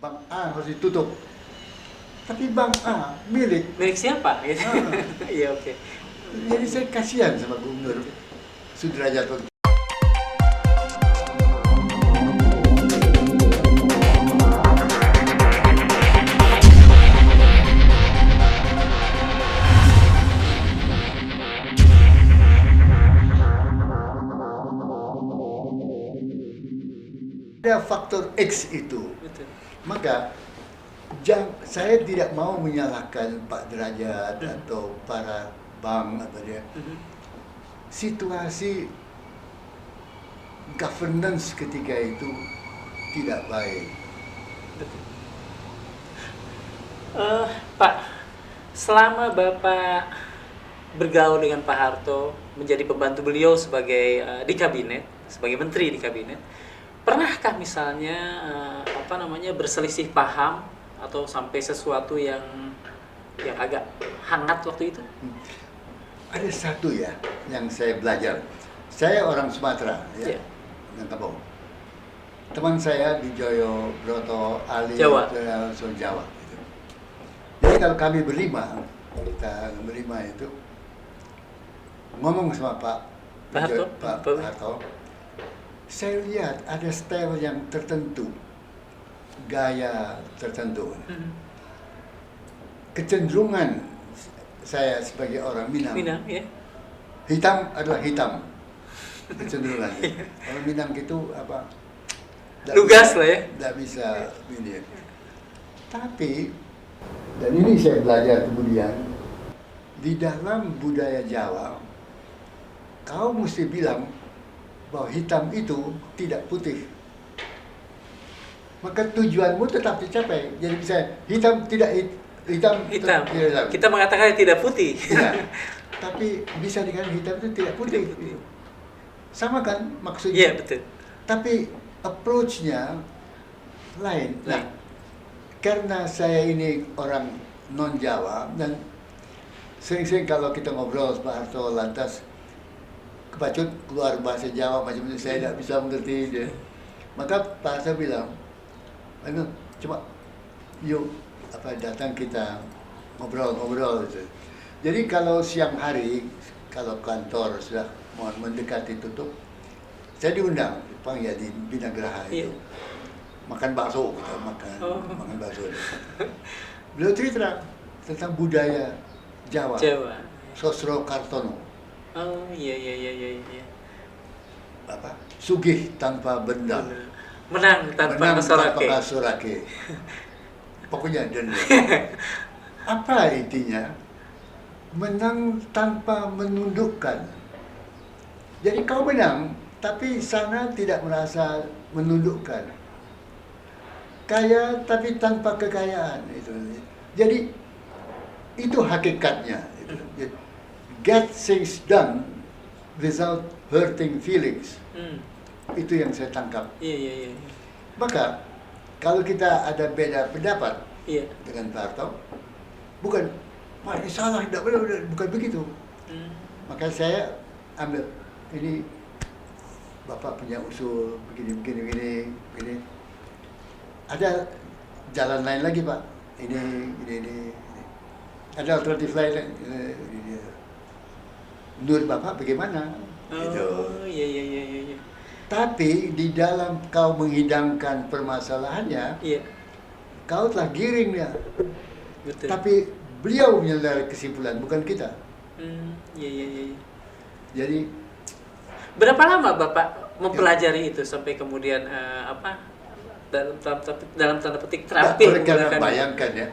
Bank A harus ditutup. Tapi Bank A milik. Milik siapa? Gitu. Ah, Iya, oke. jadi saya kasihan sama Gubernur Sudrajat. Ada faktor X itu. Betul. Maka saya tidak mau menyalahkan Pak Derajat atau para bank atau dia. Situasi governance ketika itu tidak baik. Betul. Pak, selama Bapak bergaul dengan Pak Harto, menjadi pembantu beliau sebagai di kabinet, sebagai menteri di kabinet, pernahkah misalnya berselisih paham atau sampai sesuatu yang agak hangat waktu itu? Ada satu ya yang saya belajar. Saya orang Sumatera, ya, Yeah. Minangkabau. Teman saya di Joyo, Broto, Ali, Jawa. Jawa. Gitu. Jadi kalau kami kita berlima itu ngomong sama Pak Harto, saya lihat ada style yang tertentu, gaya tertentu. Kecenderungan saya sebagai orang Minang, Ya. hitam adalah hitam. Kecenderungannya. Orang Minang itu apa? Lugas lah ya. Tidak bisa ini. Tapi, dan ini saya belajar kemudian, di dalam budaya Jawa, kau mesti bilang bahwa hitam itu tidak putih. Maka tujuanmu tetap dicapai. Jadi bisa hitam tidak hitam. Kita mengatakan tidak putih. Ya, tapi bisa dengan hitam itu tidak putih. Sama kan maksudnya? Iya, betul. Tapi approach-nya lain. Nah, karena saya ini orang non-Jawa dan sering-sering kalau kita ngobrol Pak Harto lantas kepacut keluar bahasa Jawa macam-macam, saya tidak bisa mengerti dia. Maka Pak Harto bilang, coba yuk datang kita ngobrol gitu. Jadi kalau siang hari, kalau kantor sudah mau mendekati tutup, saya diundang, panggil di Bina Geraha itu. Makan bakso, kita makan bakso. Beliau cerita tentang budaya Jawa. Sosro Kartono. Oh, iya. Sugih tanpa benda. Menang tanpa kasorake. Pokoknya dan apa intinya? Menang tanpa menundukkan. Jadi kau menang, tapi sana tidak merasa menundukkan. Kaya tapi tanpa kekayaan itu. Jadi itu hakikatnya. Get things done without hurting feelings. Itu yang saya tangkap. Iya. Maka kalau kita ada beda pendapat dengan Pak Harto, bukan ini salah, tidak benar, bukan begitu. Maka saya ambil ini Bapak punya usul begini. Ada jalan lain lagi Pak. Ini. Ada alternatif lain. Menurut Bapak bagaimana? Iya. Tapi di dalam kau menghidangkan permasalahannya, kau telah giring dia. Betul. Tapi beliau menyelesaikan kesimpulan, bukan kita. Iya. Jadi berapa lama Bapak mempelajari itu sampai kemudian dalam tanda petik terampil? Karena bayangkan ya,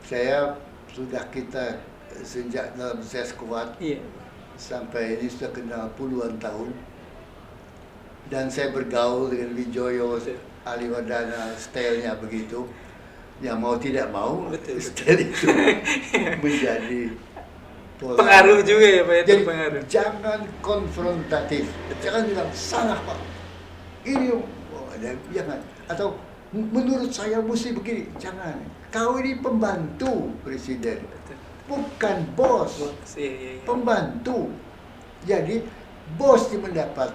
saya sudah kita sejak dalam saya sekuat sampai ini sudah kenal puluhan tahun. Dan saya bergaul dengan Wijoyo, Ali Wardana, stylenya begitu. Yang mau tidak mau, style itu menjadi pengaruh juga ya Pak. Jadi pengaruh. Jangan konfrontatif, jangan bilang salah Pak. Ini jangan. Atau menurut saya mesti begini, jangan. Kau ini pembantu presiden, bukan bos. Iya. Pembantu. Jadi bos yang mendapat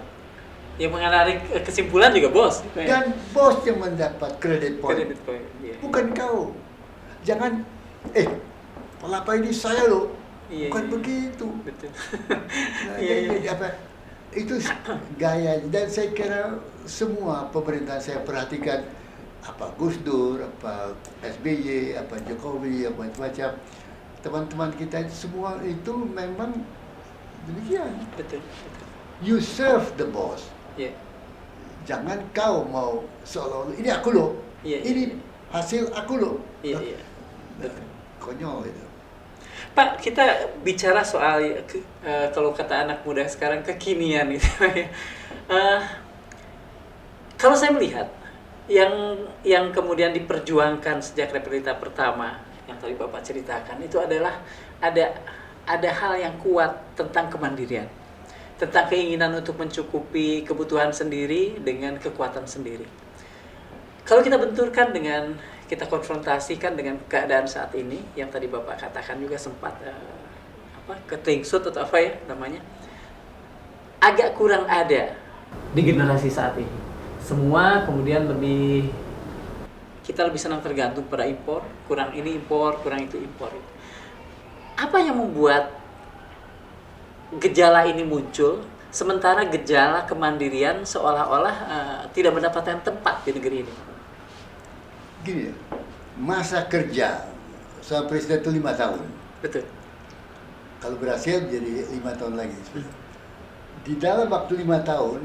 Yang menarik kesimpulan juga bos. Dan bos yang mendapat credit point, Credit point. Iya. bukan kau. Jangan, apa ini saya loh, Iya, bukan iya. begitu. Betul. Nah, Iya, iya. jadi apa? Itu gaya, dan saya kira semua pemerintahan saya perhatikan, apa Gus Dur, apa SBY, apa Jokowi, apa macam-macam, teman-teman kita semua itu memang demikian. Betul. Betul. You serve the boss. Iya. Jangan kau mau seolah-olah ini aku loh, Iya, iya, ini iya. hasil aku loh. Iya, iya. Nah, konyol itu. Pak, kita bicara soal kalau kata anak muda sekarang kekinian itu. Kalau saya melihat yang kemudian diperjuangkan sejak Repelita pertama yang tadi Bapak ceritakan itu adalah ada hal yang kuat tentang kemandirian, tentang keinginan untuk mencukupi kebutuhan sendiri dengan kekuatan sendiri. Kalau kita benturkan dengan, kita konfrontasikan dengan keadaan saat ini yang tadi Bapak katakan juga sempat ketlingsut atau apa ya namanya, agak kurang ada di generasi saat ini. Semua kemudian kita lebih senang tergantung pada impor, kurang ini impor, kurang itu impor. Apa yang membuat gejala ini muncul sementara gejala kemandirian seolah-olah tidak mendapatkan tempat di negeri ini? Gini ya, masa kerja sama presiden itu 5 tahun. Betul. Kalau berhasil jadi 5 tahun lagi. Di dalam waktu 5 tahun,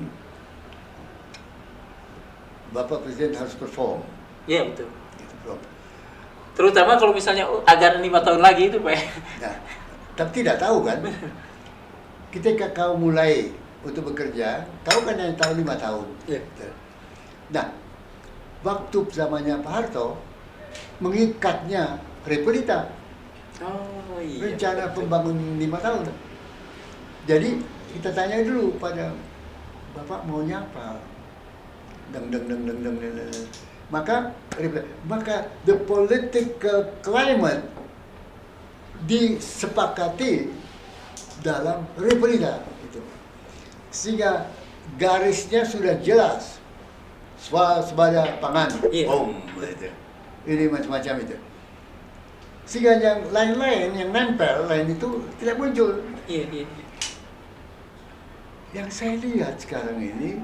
Bapak Presiden harus perform. Iya, betul. Gitu, bro. Terutama kalau misalnya agar 5 tahun lagi itu, Pak. Nah, tapi tidak tahu kan, ketika kau mulai untuk bekerja, kau kan yang tahu 5 tahun. Iya. Nah, waktu zamannya Pak Harto, mengikatnya Repelita, Oh iya. rencana betul. pembangunan 5 tahun. Jadi kita tanya dulu pada Bapak maunya apa? Deng. Maka the political climate disepakati dalam Repelita itu. Sehingga garisnya sudah jelas. Swasembada pangan, Iya. gitu. Ini macam-macam itu. Sehingga yang lain-lain, yang nempel lain itu tidak muncul. Iya. Yang saya lihat sekarang ini,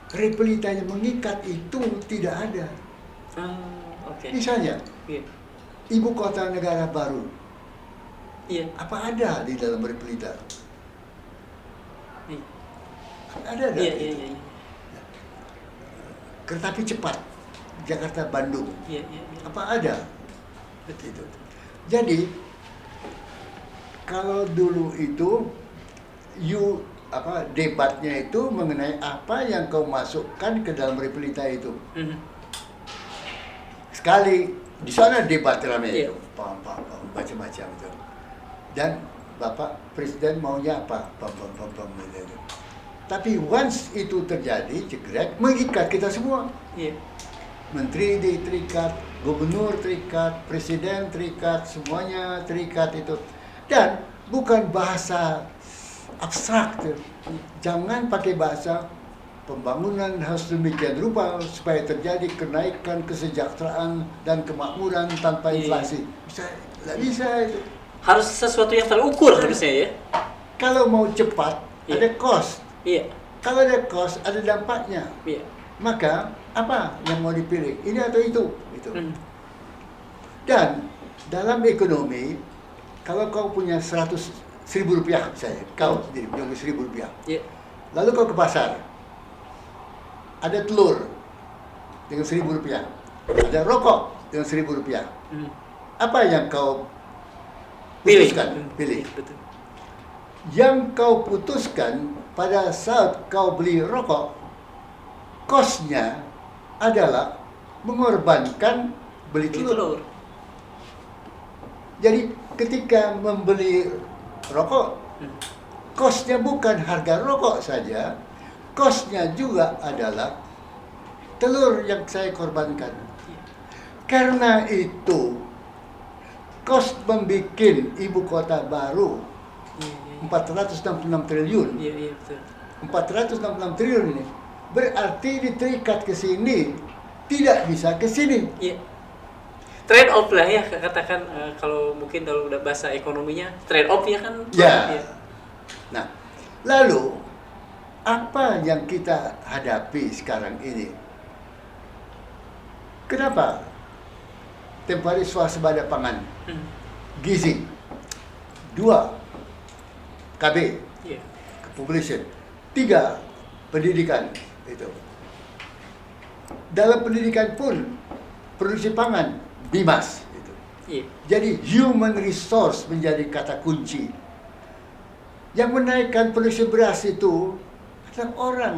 Repelita yang mengikat itu tidak ada. Oke. Misalnya, Iya. ibu kota negara baru, Iya. apa ada di dalam Repelita? Iya. Ada. Iya. Kereta api cepat, Jakarta Bandung, Iya. apa ada? Begitu. Jadi, kalau dulu itu, debatnya itu mengenai apa yang kau masukkan ke dalam Repelita itu. Mhm. Sekali di sana debat ramai Iya. itu, macam-macam itu. Dan Bapak Presiden maunya apa? Gitu. Tapi once itu terjadi, jegrek, mengikat kita semua. Iya. Menteri terikat, gubernur terikat, presiden terikat, semuanya terikat itu. Dan bukan bahasa abstrak. Jangan pakai bahasa pembangunan harus demikian rupa supaya terjadi kenaikan kesejahteraan dan kemakmuran tanpa Iya. inflasi. Tidak bisa itu. Harus sesuatu yang terukur harusnya ya. Kalau mau cepat, Iya. ada cost. Iya. Kalau ada cost, ada dampaknya. Iya. Maka apa yang mau dipilih? Ini atau itu? Itu. Mhm. Dan dalam ekonomi, kalau kau punya 100.000 rupiah misalnya, kau sendiri punya 1.000 rupiah. Iya. Lalu kau ke pasar, ada telur dengan 1.000 rupiah, ada rokok dengan 1.000 rupiah. Mhm. Apa yang kau Pilih. putuskan? Pilih. Betul. Yang kau putuskan pada saat kau beli rokok, kosnya adalah mengorbankan beli Beli telur. telur. Jadi ketika membeli rokok, kosnya bukan harga rokok saja, kosnya juga adalah telur yang saya korbankan. Karena itu, kos membuat ibu kota baru Iya. 466 triliun. Iya, betul. 466 triliun ini. Berarti diterikat ke sini, tidak bisa ke sini. Iya. Trade off lah ya, katakan kalau mungkin kalau udah bahasa ekonominya trade off ya kan. Ya. Iya. Nah, lalu apa yang kita hadapi sekarang ini? Kenapa tempoh hari swasembada pangan, gizi, 2 KB, Iya. population, 3 pendidikan itu. Dalam pendidikan pun produksi pangan, BIMAS itu. Iya. Jadi human resource menjadi kata kunci. Yang menaikkan produksi beras itu adalah orang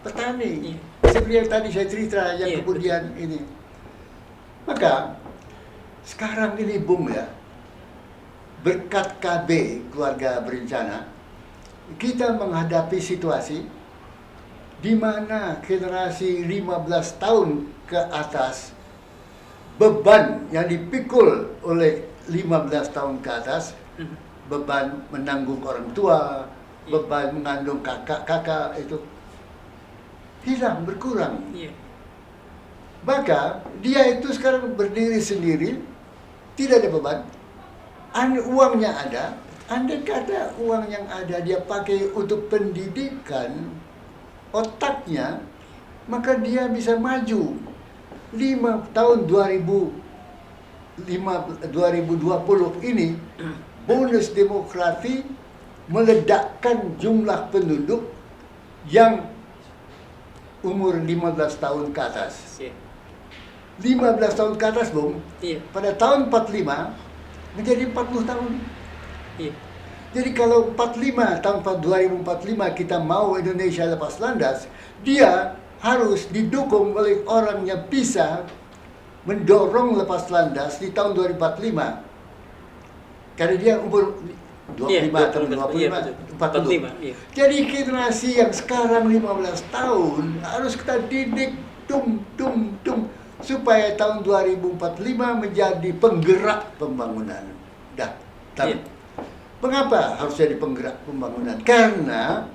petani. Iya. Seperti yang tadi saya cerita, yang Iya, kemudian ini. Maka sekarang ini boom ya. Berkat KB keluarga berencana, kita menghadapi situasi di mana generasi 15 tahun ke atas, beban yang dipikul oleh 15 tahun ke atas, beban menanggung orang tua, beban mengandung kakak-kakak itu hilang, berkurang. Iya. Maka dia itu sekarang berdiri sendiri, tidak ada beban, uangnya ada. Andai kata uang yang ada dia pakai untuk pendidikan otaknya, maka dia bisa maju. 5 tahun 2020 ini, bonus demografi meledakkan jumlah penduduk yang umur 15 tahun ke atas. Iya. 15 tahun ke atas, Bung, Iya. pada tahun 45 menjadi 40 tahun. Iya. Jadi kalau 45 tahun 2045 kita mau Indonesia lepas landas, dia harus didukung oleh orang yang bisa mendorong lepas landas di tahun 2045. Karena dia umur 25 Iya, tahun, 25, iya, betul. 40. 45, iya. Jadi generasi yang sekarang 15 tahun harus kita didik supaya tahun 2045 menjadi penggerak pembangunan. Iya. Mengapa harus jadi penggerak pembangunan? Karena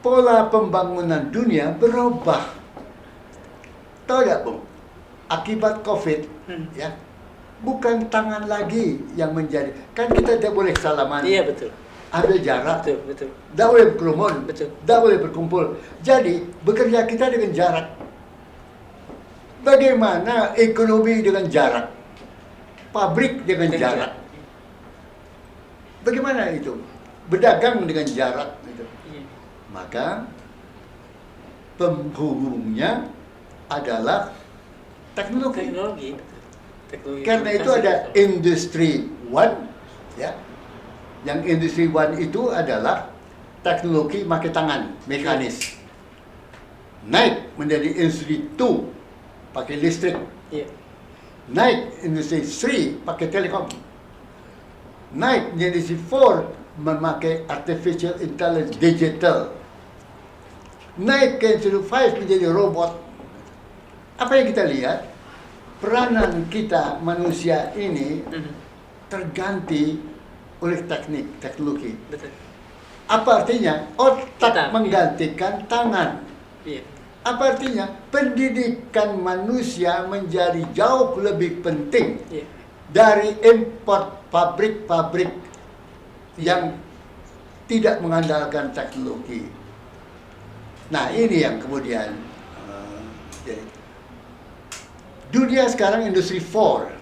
pola pembangunan dunia berubah. Tahu tidak, Bung? Akibat COVID, ya, bukan tangan lagi yang menjadi. Kan kita tidak boleh salaman. Iya, betul. Ambil jarak. Betul. Tidak boleh berkerumun. Betul. Tidak boleh berkumpul. Jadi, bekerja kita dengan jarak. Bagaimana ekonomi dengan jarak? Pabrik dengan jarak. Bagaimana itu? Berdagang dengan jarak gitu. Iya. Maka penghubungnya adalah teknologi. Teknologi. Teknologi. Karena itu ada Industri 1, ya. Yang Industri 1 itu adalah teknologi pakai tangan, mekanis. Naik menjadi Industri 2, pakai listrik. Iya. Naik Industri 3, pakai telekom. Naik Industri 4, memakai artificial intelligence, digital. Naik ke Industri 5 menjadi robot. Apa yang kita lihat? Peranan kita manusia ini terganti oleh teknologi. Betul. Apa artinya? Otak Kita, menggantikan tangan. Iya. Apa artinya? Pendidikan manusia menjadi jauh lebih penting Iya. dari import pabrik-pabrik yang tidak mengandalkan teknologi. Nah, ini yang kemudian jadi dunia sekarang Industri 4,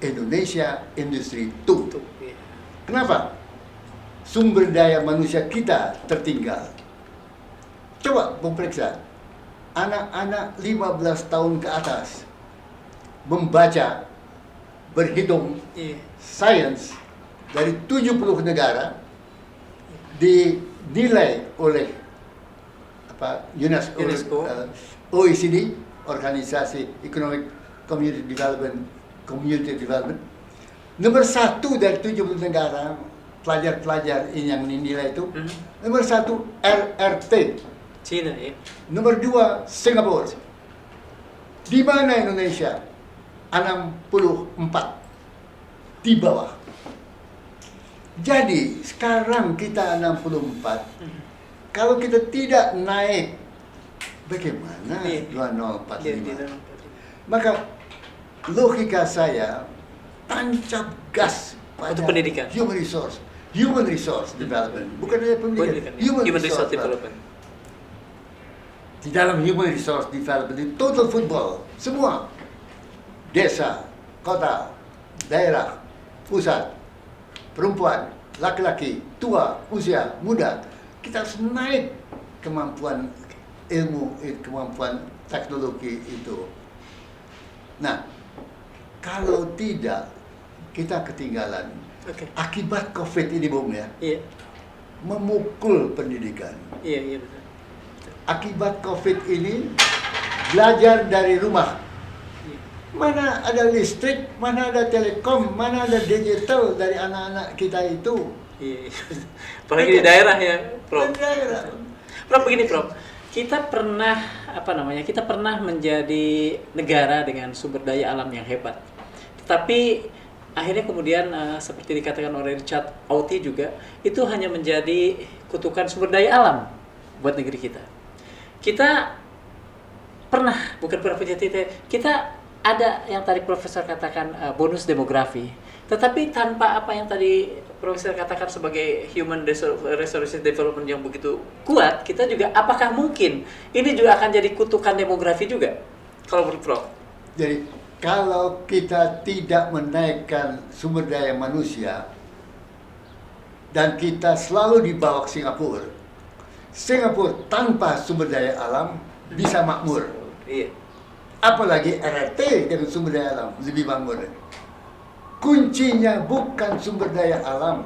Indonesia Industri 2. Betul. Iya. Kenapa? Sumber daya manusia kita tertinggal. Coba periksa anak-anak 15 tahun ke atas membaca, berhitung, Iya. sains dari 70 negara dinilai oleh UNESCO, OECD, Organisasi Economic Community Development. Nomor 1 dari 70 negara pelajar-pelajar ini yang dinilai itu. Nomor 1 RRT. Cina ya. Nomor 2 Singapura. Di mana Indonesia? 64 di bawah. Jadi sekarang kita 64, Kalau kita tidak naik, bagaimana Iya. 2045? Iya. Maka logika saya tancap gas pada Untuk pendidikan. human resource development, bukan hanya pendidikan, Human resource development. Di dalam human resource development, di total football, semua desa, kota, daerah, pusat, perempuan, laki-laki, tua, usia, muda, kita harus naik kemampuan ilmu, kemampuan teknologi itu. Nah, kalau tidak, kita ketinggalan. Oke. Akibat COVID ini, Bung, ya, Iya. memukul pendidikan. Iya, betul. Akibat COVID ini, belajar dari rumah. Iya. Mana ada listrik, mana ada telekom, mana ada digital dari anak-anak kita itu. Iya. Apalagi di daerah ya, Prof. Di daerah. Prof, begini, Prof. Kita pernah kita pernah menjadi negara dengan sumber daya alam yang hebat. Tetapi akhirnya kemudian seperti dikatakan oleh Richard Auty juga, itu hanya menjadi kutukan sumber daya alam buat negeri kita. Kita kita ada yang tadi Profesor katakan bonus demografi. Tetapi tanpa apa yang tadi Profesor katakan sebagai human resources development yang begitu kuat, kita juga apakah mungkin ini juga akan jadi kutukan demografi juga? Kalau menurut Prof. Jadi kalau kita tidak menaikkan sumber daya manusia dan kita selalu dibawa ke Singapura tanpa sumber daya alam bisa makmur. Iya. Apalagi RRT dengan sumber daya alam lebih makmur. Kuncinya bukan sumber daya alam,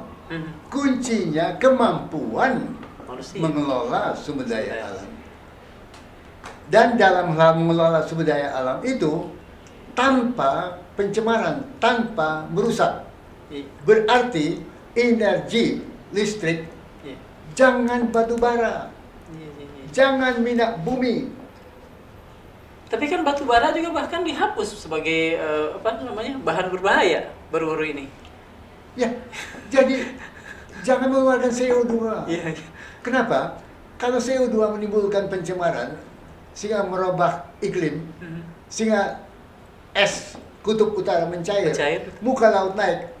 kuncinya kemampuan Manusia. mengelola sumber daya alam. Dan dalam hal mengelola sumber daya alam itu tanpa pencemaran, tanpa merusak. Iya. Berarti energi listrik Iya. jangan batu bara, Iya. jangan minyak bumi. Tapi kan batu bara juga bahkan dihapus sebagai bahan berbahaya baru-baru ini. Ya, jadi jangan mengeluarkan CO2. Iya. Kenapa? Kalau CO2 menimbulkan pencemaran sehingga merubah iklim, sehingga es kutub utara mencair, muka laut naik.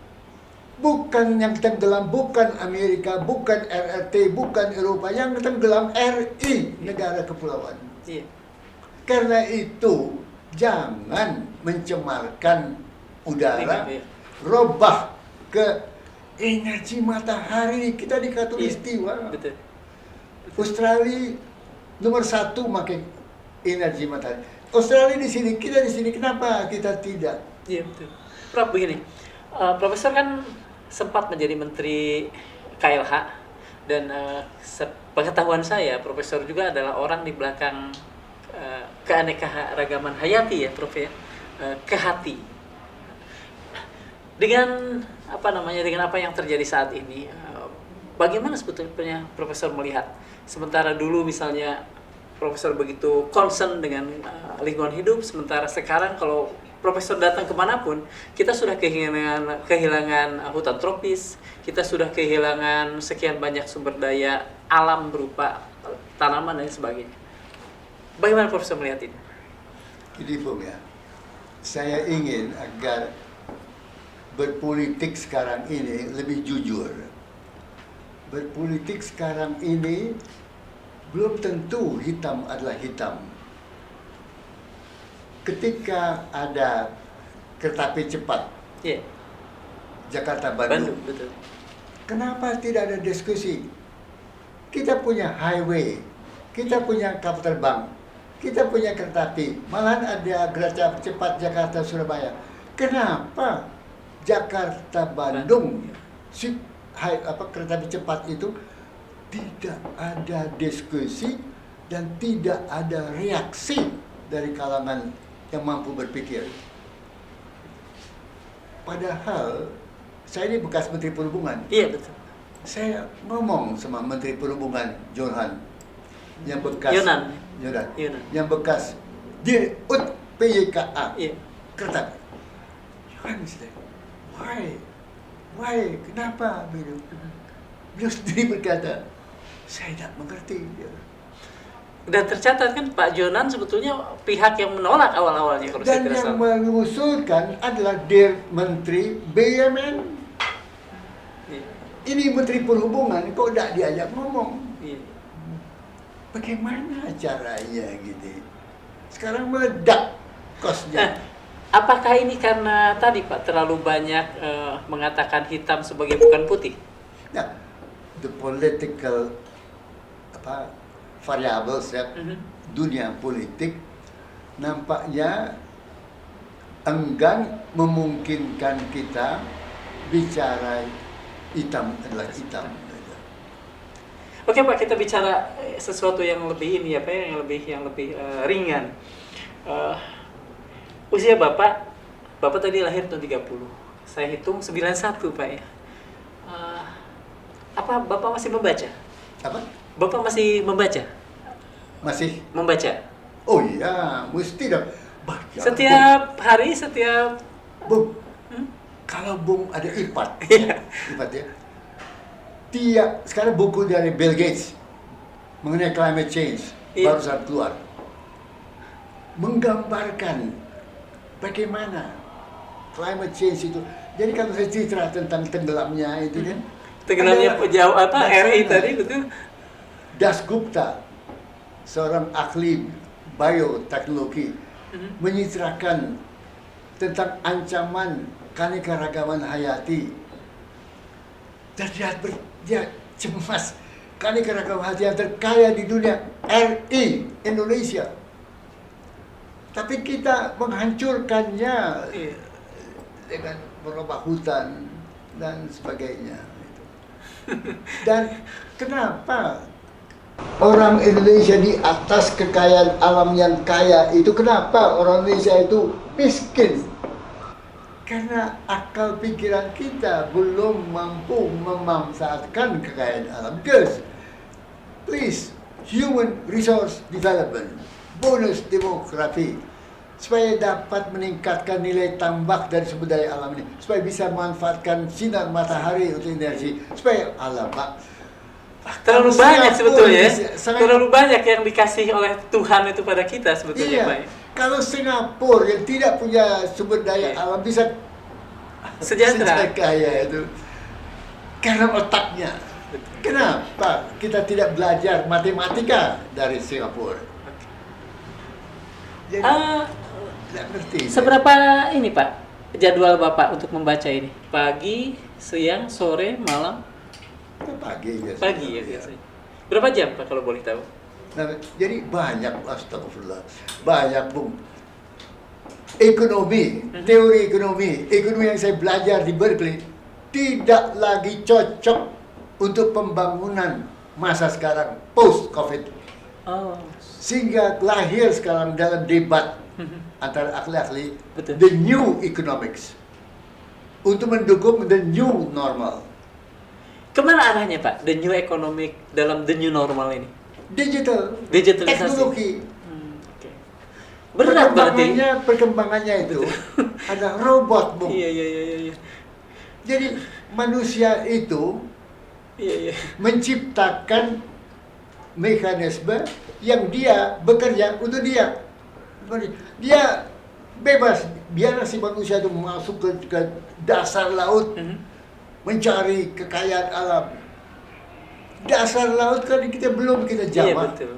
Bukan yang tenggelam, bukan Amerika, bukan RRT, bukan Eropa, yang tenggelam RI, negara kepulauan. Iya. Karena itu jangan mencemarkan udara, Iya. robah ke energi matahari. Kita di Khatulistiwa. Betul. Australia nomor 1 pakai energi matahari. Australia di sini, kita di sini. Kenapa kita tidak? Iya, betul. Prof, begini. Profesor kan sempat menjadi menteri KLH dan pengetahuan saya, Profesor juga adalah orang di belakang keanekaragaman hayati ya, Prof ya. Kehati. Dengan dengan apa yang terjadi saat ini, bagaimana sebetulnya Profesor melihat? Sementara dulu misalnya Profesor begitu concern dengan lingkungan hidup, sementara sekarang kalau Profesor datang kemanapun, kita sudah kehilangan hutan tropis, kita sudah kehilangan sekian banyak sumber daya alam berupa tanaman dan sebagainya. Bagaimana Profesor melihat ini? Jadi Bung ya, saya ingin agar berpolitik sekarang ini lebih jujur. Berpolitik sekarang ini belum tentu hitam adalah hitam. Ketika ada kereta api cepat, Iya. Jakarta-Bandung, Betul. kenapa tidak ada diskusi? Kita punya highway, kita punya kapal terbang, kita punya kereta api, malahan ada kereta cepat Jakarta-Surabaya. Kenapa Jakarta-Bandung kereta api cepat itu tidak ada diskusi dan tidak ada reaksi dari kalangan yang mampu berpikir? Padahal saya ini bekas Menteri Perhubungan. Iya, betul. Saya ngomong sama Menteri Perhubungan Johan yang bekas Yonan. yang bekas Dirut PYKA. Iya. Kereta. Johan said, why? Kenapa? Beliau sendiri berkata, Saya tidak mengerti. Dan tercatat kan Pak Jonan sebetulnya pihak yang menolak awal-awalnya kalau saya Dan tidak yang salah. mengusulkan adalah Dir Menteri BUMN. Iya. Ini Menteri Perhubungan, kok tidak diajak ngomong? Iya. Bagaimana caranya gitu? Sekarang meledak Nah, kosnya. apakah ini karena tadi Pak terlalu banyak mengatakan hitam sebagai bukan putih? Nah, the political variables ya, dunia politik nampaknya enggan memungkinkan kita bicara hitam adalah hitam. Oke Pak, kita bicara sesuatu yang lebih ini ya Pak, yang lebih ringan. Usia Bapak tadi lahir tahun 30. Saya hitung 91 Pak ya. Apa Bapak masih membaca? Apa? Bapak masih membaca? Masih? Membaca? Oh iya, mesti dong. Baca. Setiap hari, setiap... Bung, kalau Bung ada IPAT, Iya. IPAT ya. Sekarang buku dari Bill Gates mengenai climate change Iya. barusan keluar, menggambarkan bagaimana climate change itu. Jadi kalau saya cerita tentang tenggelamnya itu kan, Tenggelamnya jauh apa? RI tadi betul? Dasgupta, seorang ahli bioteknologi, menyitrakan tentang ancaman keanekaragaman hayati. Dan dia cemas, keanekaragaman hayati yang terkaya di dunia, RI, Indonesia. Tapi kita menghancurkannya dengan merubah hutan dan sebagainya. Dan kenapa orang Indonesia di atas kekayaan alam yang kaya itu, kenapa orang Indonesia itu miskin? Karena akal pikiran kita belum mampu memanfaatkan kekayaan alam. Because, please, human resource development, bonus demografi, supaya dapat meningkatkan nilai tambah dari sumber daya alam ini, supaya bisa memanfaatkan sinar matahari untuk energi, supaya alam Terlalu Singapura banyak sebetulnya ya. sangat- Terlalu banyak yang dikasih oleh Tuhan itu pada kita sebetulnya Pak. Iya, kalau Singapura yang tidak punya sumber daya Iya. alam bisa Sejahtera. kaya itu karena otaknya. Kenapa kita tidak belajar matematika dari Singapura? Jadi, tidak ngerti. Seberapa ini Pak jadwal Bapak untuk membaca ini? Pagi, siang, sore, malam? Kita pagi biasanya. Pagi ya biasanya. Berapa jam Pak kalau boleh tahu? Nah, jadi banyak, astagfirullah, banyak Bung. Ekonomi, teori ekonomi yang saya belajar di Berkeley tidak lagi cocok untuk pembangunan masa sekarang post COVID. Oh. Sehingga lahir sekarang dalam debat antara ahli-ahli Betul. the new economics untuk mendukung the new normal. Kemana arahnya Pak? The new economic dalam the new normal ini? Digitalisasi, teknologi. Oke. Berat berarti. Perkembangannya itu ada robot, Bung. Iya. Jadi manusia itu Iya. menciptakan mekanisme yang dia bekerja untuk dia. Dia bebas, biarlah si manusia itu masuk ke dasar laut, mencari kekayaan alam. Dasar laut kan kita belum kita Iya jamah. betul.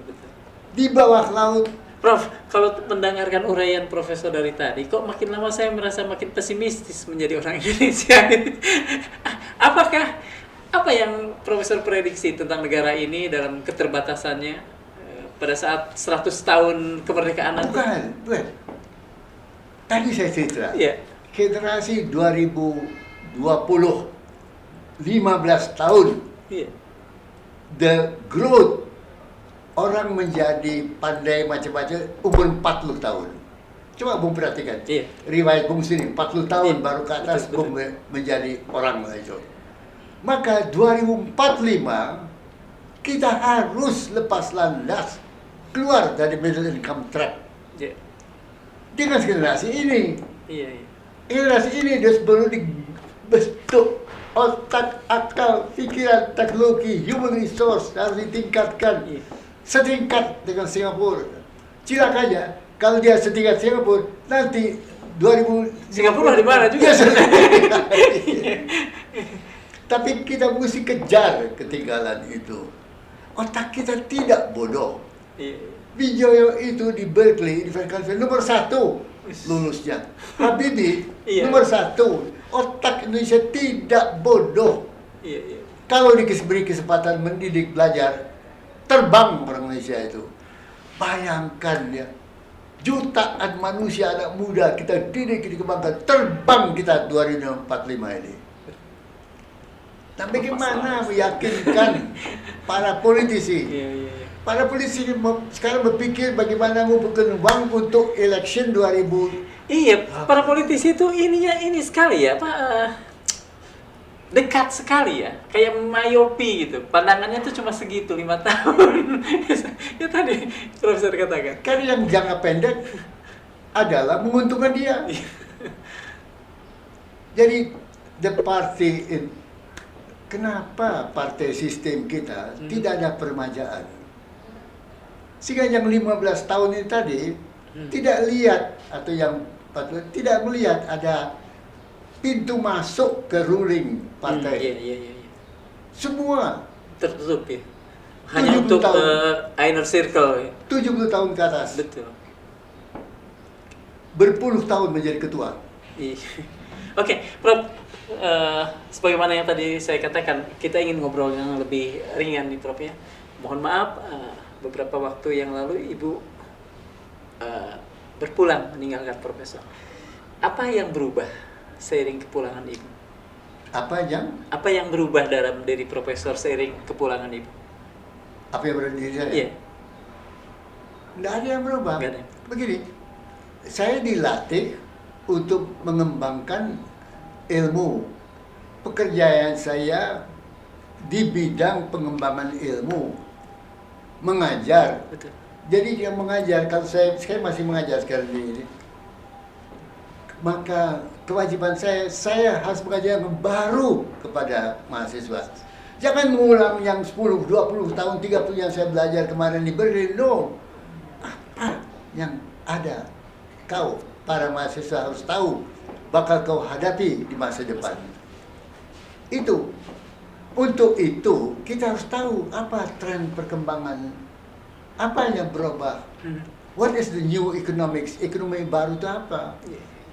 Di bawah laut. Prof, kalau mendengarkan uraian Profesor dari tadi, kok makin lama saya merasa makin pesimistis menjadi orang Indonesia. Apa yang Profesor prediksi tentang negara ini dalam keterbatasannya pada saat 100 tahun kemerdekaan nanti? Bukan. Tadi saya cerita. Iya. Generasi 2020, 15 tahun, Iya. the growth orang menjadi pandai macam-macam umur 40 tahun. Coba Bung perhatikan. Iya. Riwayat Bung sini 40 tahun Iya. baru ke atas Betul. Bung menjadi orang itu. Maka 2045 kita harus lepas landas keluar dari middle income trap Iya. dengan generasi ini. Iya. Generasi ini dia baru bentuk otak, akal, pikiran, teknologi, human resource harus ditingkatkan Iya. setingkat dengan Singapura. Cilakanya kalau dia setingkat Singapura, nanti 2000 Singapura di mana juga? Ya, tapi kita mesti kejar ketinggalan itu. Otak kita tidak bodoh. Iya. Wijoyo itu di Berkeley, di California, nomor 1 lulusnya. Habibie Iya. nomor 1. Otak Indonesia tidak bodoh. Iya, iya. Kalau diberi kesempatan mendidik, belajar, terbang orang Indonesia itu. Bayangkan ya, jutaan manusia anak muda kita didik, dikembangkan, terbang kita 2045 ini. Nah, bagaimana meyakinkan para politisi? Iya, iya, iya. Para politisi sekarang berpikir bagaimana mengumpulkan uang untuk election 2000. Iya, para politisi itu ininya ini sekali ya, Pak. Dekat sekali ya, kayak myopi gitu. Pandangannya tuh cuma segitu, 5 tahun. Ya tadi Profesor katakan. Kan yang jangka pendek adalah menguntungkan dia. Jadi the party kenapa partai sistem kita tidak ada permajaan? Sehingga yang 15 tahun ini tadi tidak lihat, atau yang 40 tidak melihat ada pintu masuk ke ruling partai. Iya, iya, iya. Semua Tertutup ya. Hanya 70 untuk tahun. inner circle ya. 70 tahun ke atas, Betul. berpuluh tahun menjadi ketua. Iya. Oke, Prof. Sebagaimana yang tadi saya katakan, kita ingin ngobrol yang lebih ringan nih, Prof ya. Mohon maaf, beberapa waktu yang lalu Ibu berpulang meninggalkan Profesor. Apa yang berubah seiring kepulangan Ibu? Apa Apa yang berubah dalam diri Profesor seiring kepulangan Ibu? yang berada di diri saya? Iya. Tidak ada yang berubah. Nggak ada. Begini, saya dilatih untuk mengembangkan ilmu. Pekerjaan saya di bidang pengembangan ilmu, mengajar. Betul. Jadi dia mengajar, kalau saya masih mengajar sekarang ini, maka kewajiban saya harus mengajar yang baru kepada mahasiswa. Jangan mengulang yang 10, 20 tahun, 30 yang saya belajar kemarin di Berlin. No. Apa yang ada kau, para mahasiswa harus tahu, bakal kau hadapi di masa depan. Itu. Untuk itu, kita harus tahu apa tren perkembangan, apa yang berubah. What is the new economics? Ekonomi baru itu apa?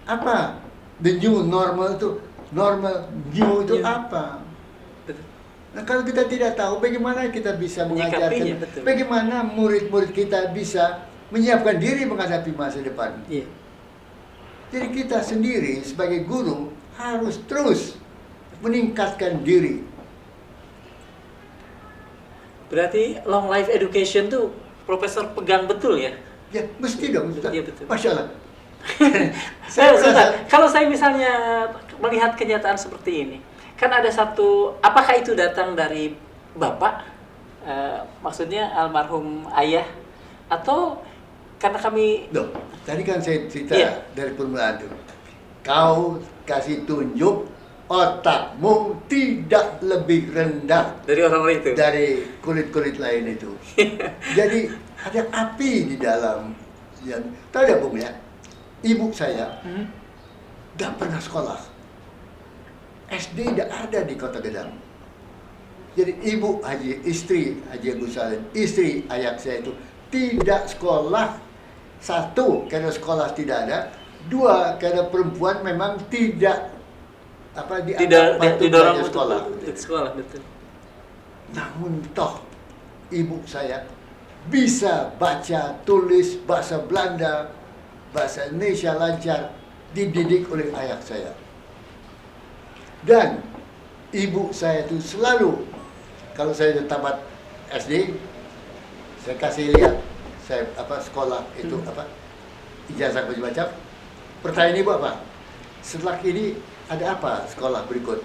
Apa? The new normal itu, normal new itu Iya. apa? Betul. Nah, kalau kita tidak tahu, bagaimana kita bisa Menyikapinya, mengajarkan, betul. bagaimana murid-murid kita bisa menyiapkan diri menghadapi masa depan. Iya. Jadi kita sendiri sebagai guru harus terus meningkatkan diri. Berarti long life education tuh Profesor pegang betul ya? Ya, mesti dong. Ustaz. Iya, betul. Masya Allah. Sebentar. Kalau saya misalnya melihat kenyataan seperti ini, kan ada satu, apakah itu datang dari Bapak, maksudnya almarhum ayah, atau karena kami... Loh, tadi kan saya cerita Iya. dari permulaan itu. Kau kasih tunjuk otakmu tidak lebih rendah Dari orang-orang itu? dari kulit-kulit lain itu. Jadi ada api di dalam. Yang tahu ya Bung ya, ibu saya tidak pernah sekolah. SD tidak ada di Kota Gedang. Jadi ibu istri Haji Agus Salim, istri ayah saya itu tidak sekolah. Satu, karena sekolah tidak ada. Dua, karena perempuan memang tidak Tidak patut didorong belajar untuk sekolah, betul. Namun toh ibu saya bisa baca, tulis bahasa Belanda, bahasa Indonesia lancar, dididik oleh ayah saya. Dan ibu saya itu selalu, kalau saya sudah tamat SD, saya kasih lihat saya sekolah itu ijazah macam. Pertanyaan ibu apa? Setelah ini ada apa sekolah berikut?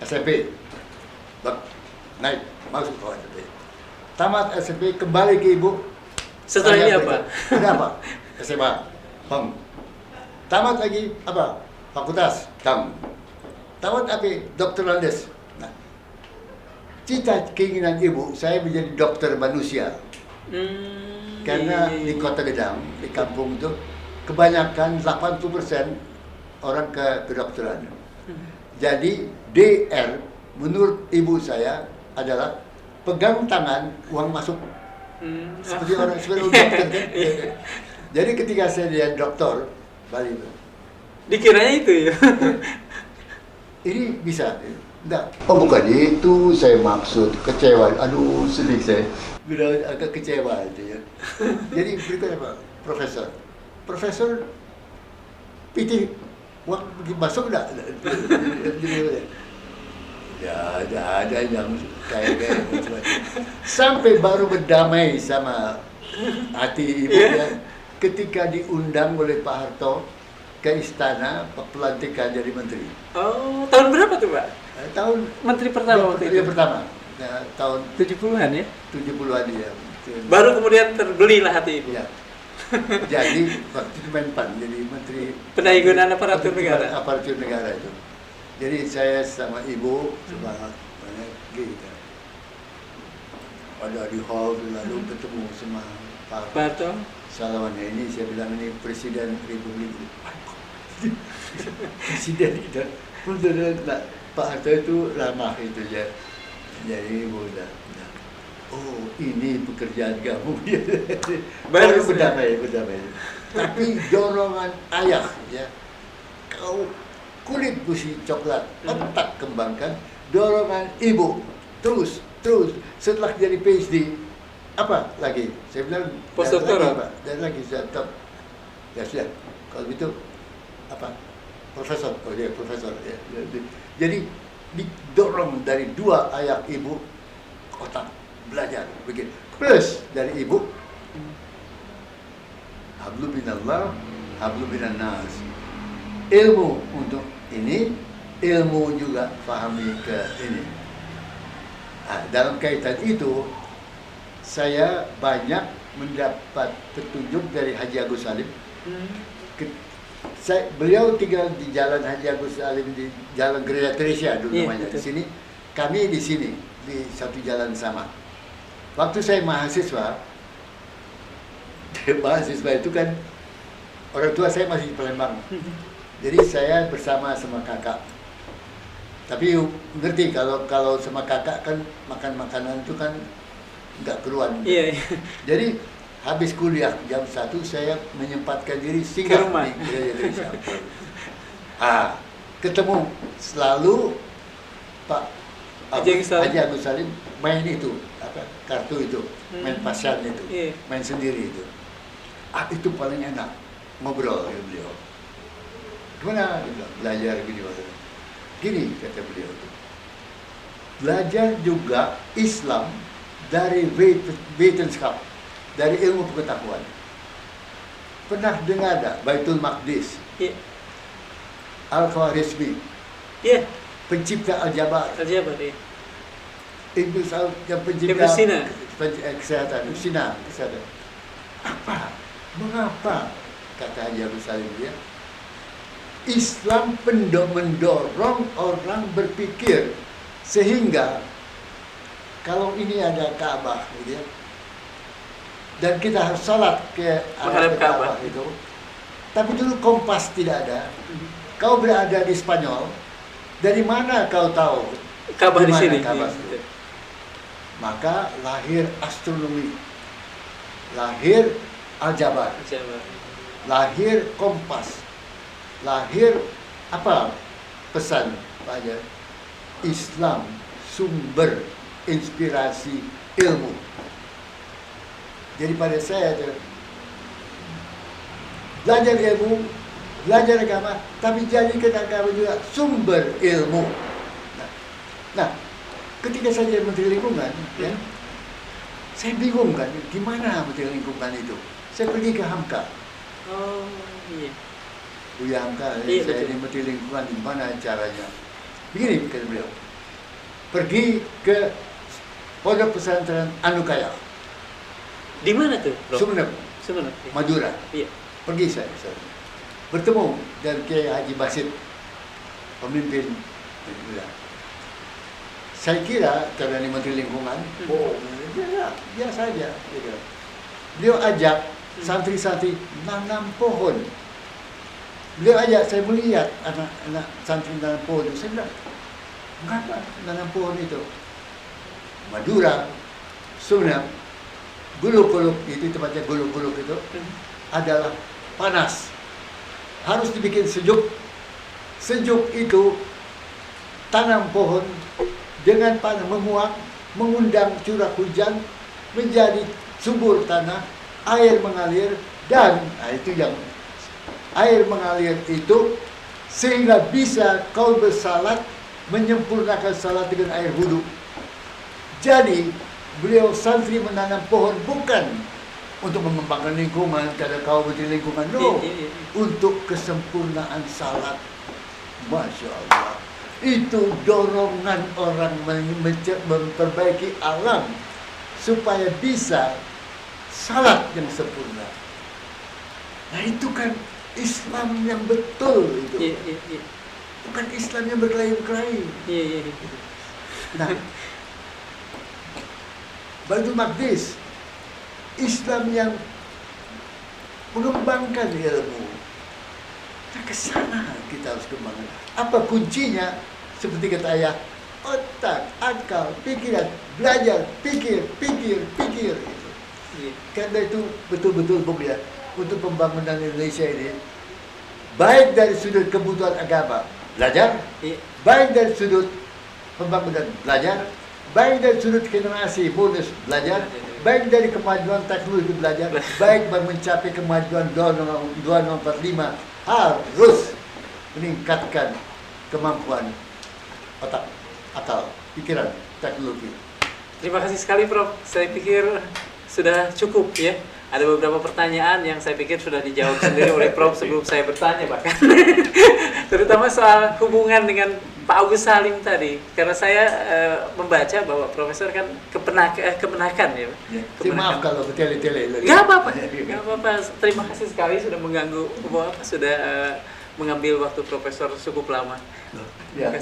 SMP. Naik, masuk ke SMP. Tamat SMP, kembali ke ibu. Setelah ini Tanya apa? Ada apa? SMA. Tamat lagi apa? Fakultas. tamat apa? Dokter Andes. Nah, cita keinginan ibu saya menjadi dokter manusia. Karena iya, iya, di iya. Kota Gedang, di kampung itu, kebanyakan 80% orang ke kedokteran. Jadi DR menurut ibu saya adalah pegang tangan, uang masuk. Seperti orang dokter kan. Iya. Jadi ketika saya jadi dokter, Bali, Dikiranya itu ya. ini bisa. Enggak. Oh bukan itu saya maksud, kecewa. Aduh sedih saya. Udah agak kecewa itu ya. Jadi berikutnya Pak, Profesor. Profesor PT uang masuk enggak? Ya ada yang kayak macam-macam. Sampai baru berdamai sama hati ibunya ketika diundang oleh Pak Harto ke istana pelantikan jadi menteri. Oh, tahun berapa tuh, Pak? Tahun Menteri pertama waktu itu. pertama. Nah, tahun 70-an ya. 70-an ya. Baru kemudian terbelilah hati ibu. Ya. Jadi waktu itu Menpan jadi menteri Pendayagunaan aparatur negara. Aparatur negara itu. Jadi saya sama ibu semangat banyak gitu. Ada di hall lalu ketemu sama Pak Harto. Salaman ini saya bilang ini Presiden Republik Presiden itu betul Pak Harto itu ramah itu ya. Jadi ibu udah oh ini pekerjaan kamu baru berdamai. Tapi dorongan ayah ya kau kulit busi coklat otak kembangkan dorongan ibu terus setelah jadi PhD apa lagi saya bilang Postdoktoral dan lagi saya top ya sudah kalau gitu apa profesor oh dia profesor ya. Jadi didorong dari dua ayah ibu otak belajar begitu plus dari ibu hablu minallah hablu minan nas ilmu untuk ini ilmu juga pahami ke ini. Nah, dalam kaitan itu saya banyak mendapat petunjuk dari Haji Agus Salim. Beliau tinggal di Jalan Haji Agus Salim di Jalan Gereja Teresia dulu namanya di sini. Kami di sini di satu jalan sama. Waktu saya mahasiswa itu kan orang tua saya masih di Palembang. Jadi saya bersama sama kakak. Tapi ngerti kalau sama kakak kan makan makanan itu kan nggak keruan. Iya. Jadi habis kuliah jam 1 saya menyempatkan diri singgah di Gereja Teresia. Ketemu selalu Pak Haji Agus Salim main itu kartu itu, main pasar itu, main sendiri itu. Itu paling enak ngobrol dengan beliau. Gimana? Belajar gini kata beliau itu. Belajar juga Islam dari wetenschap, dari ilmu pengetahuan. Pernah dengar tak Baitul Maqdis? Iya. Al-Khwarizmi. Iya. Pencipta Al-Jabar. Al-Jabar, iya. Ibnu Saud yang pencipta kesehatan, kesehatan. Mengapa? Kata Haji Agus Salim dia. Islam mendorong orang berpikir sehingga kalau ini ada Ka'bah gitu ya, dan kita harus salat ke arah Ka'bah itu. Tapi dulu kompas tidak ada. Kau berada di Spanyol, dari mana kau tahu Ka'bah di sini? Ka'bah itu? Maka lahir astronomi, lahir Al-Jabar, lahir kompas, lahir apa pesan Pak Hajar? Islam sumber inspirasi ilmu. Jadi pada saya itu belajar ilmu, belajar agama, tapi jadikan agama juga sumber ilmu. Nah, ketika saya jadi Menteri Lingkungan, ya, saya bingung kan, gimana Menteri Lingkungan itu? Saya pergi ke Hamka. Oh, iya. Buya Hamka, Iya, saya betul. ini Menteri Lingkungan, gimana caranya? Begini kata beliau, pergi ke Pondok Pesantren Anukaya, Di mana tuh, Bro? Sumeneb, Sumeneb. Iya. Madura. Iya. Pergi saya ke sana. Bertemu dengan Kiai Haji Basit, pemimpin Ya. Saya kira karena ini Menteri Lingkungan, biasa aja. Saya kira. Beliau ajak santri-santri nanam pohon. Beliau ajak, saya melihat anak-anak santri nanam pohon itu. Saya bilang, mengapa nanam pohon itu? Madura, Sunam, Guluk-Guluk, itu tempatnya Guluk-Guluk itu, adalah panas. Harus dibikin sejuk. Sejuk itu tanam pohon dengan panas menguap, mengundang curah hujan, menjadi subur tanah, air mengalir, dan itu yang air mengalir itu sehingga bisa kau bersalat, menyempurnakan salat dengan air wudhu. Jadi beliau santri menanam pohon bukan untuk mengembangkan lingkungan, karena kau Menteri Lingkungan, no, untuk kesempurnaan salat. Masya Allah, itu dorongan orang memperbaiki alam supaya bisa salat yang sempurna. Nah itu kan Islam yang betul itu. Bukan Islam yang berkelahi-kelahi. Nah, Baitul Maqdis, Islam yang mengembangkan ilmu. Nah, ke sana kita harus kembangkan. Apa kuncinya? Seperti kata ayah, otak, akal, pikiran, belajar, pikir. Gitu. Karena itu betul-betul Bung ya, untuk pembangunan Indonesia ini, baik dari sudut kebutuhan agama, belajar, baik dari sudut pembangunan, belajar, baik dari sudut generasi, bonus, belajar, baik dari kemajuan teknologi, belajar, baik mencapai kemajuan 2045, harus meningkatkan kemampuan otak, akal, pikiran, teknologi. Terima kasih sekali Prof. Saya pikir sudah cukup ya. Ada beberapa pertanyaan yang saya pikir sudah dijawab sendiri oleh Prof sebelum saya bertanya bahkan. Terutama soal hubungan dengan Pak Agus Salim tadi. Karena saya membaca bahwa Profesor kan kemenakan ya. Maaf kalau bertele-tele. Gak apa-apa. Terima kasih sekali sudah mengganggu, sudah mengambil waktu Profesor cukup lama. Ya,